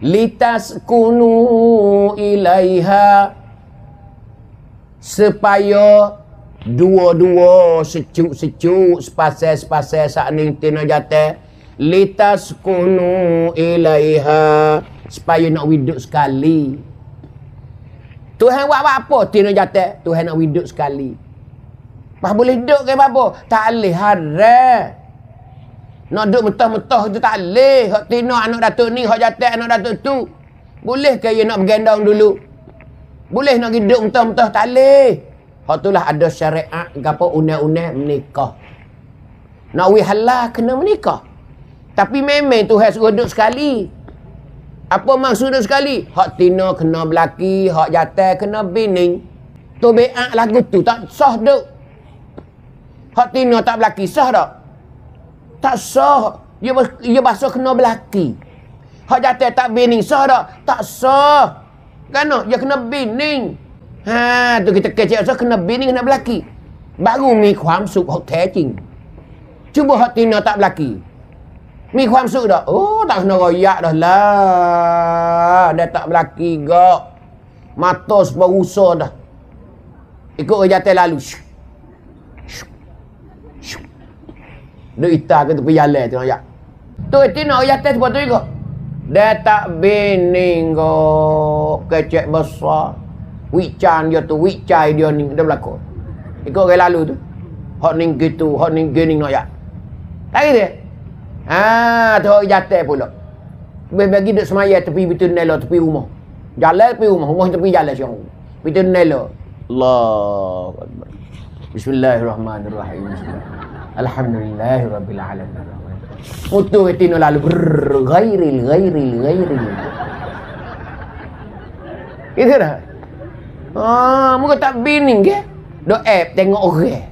litaskunu ilaiha, supaya dua-dua sejuk-sejuk sepasal-sepasal sakning tina jatuh. Litaskunu ilaiha, supaya nak hidup sekali. Tuhan buat apa tina jatuh? Tuhan nak hidup sekali. Pas boleh hidup ke apa? Tak boleh haram. Nak duduk mentah-mentah tu tak boleh. Hak tina anak datuk ni, hak jatuh anak datuk tu. Boleh ke dia nak bergendang dulu? Boleh nak hidup mentah-mentah? Tak boleh. Hak itulah ada syariat gapo undang-undang menikah. Nak wi halal kena menikah. Tapi memang Tuhan suruh duduk sekali. Apa maksud duduk sekali? Hak tina kena belaki, hak jatuh kena bining. Tu beat lagu tu tak sah duk. Hak tina tak belaki sah tak? Tak sah. Ia bahasa kena belaki. Hak jatuh tak bining sah tak? Tak sah. Kan dia kena bining. Ha, tu kita kecek so kena bining kena belaki. Baru mi ความสุข hak แท้จริง Cuba hak tina tak belaki. Mi ความสุข dah. Oh, tak kena royak dah lah. Dia tak belaki gak. Mata seberusa dah. Ikut orang jatuh lalu. Duk ita ke tepi jalan tu royak. Tu tina orang jatuh sebab tu juga. Dia tak bining gak. Kecek besar. Wican dia tu, wicai dia ni, dia berlaku. Ikut orang lalu tu. Hak ni gitu, hak ni gini nak ya. Tak gitu? Tu orang jatuh pula. Bagi duduk semaya tepi pintu nela, tepi rumah. Jalan tepi rumah tepi jalan siang. Pintu nela. Allahu Akbar. Bismillahirrahmanirrahim. Alhamdulillahirabbil alamin. Mutu ketino lalu ghairil. Itu dah. Muka tak bining ke? Dok tengok orang.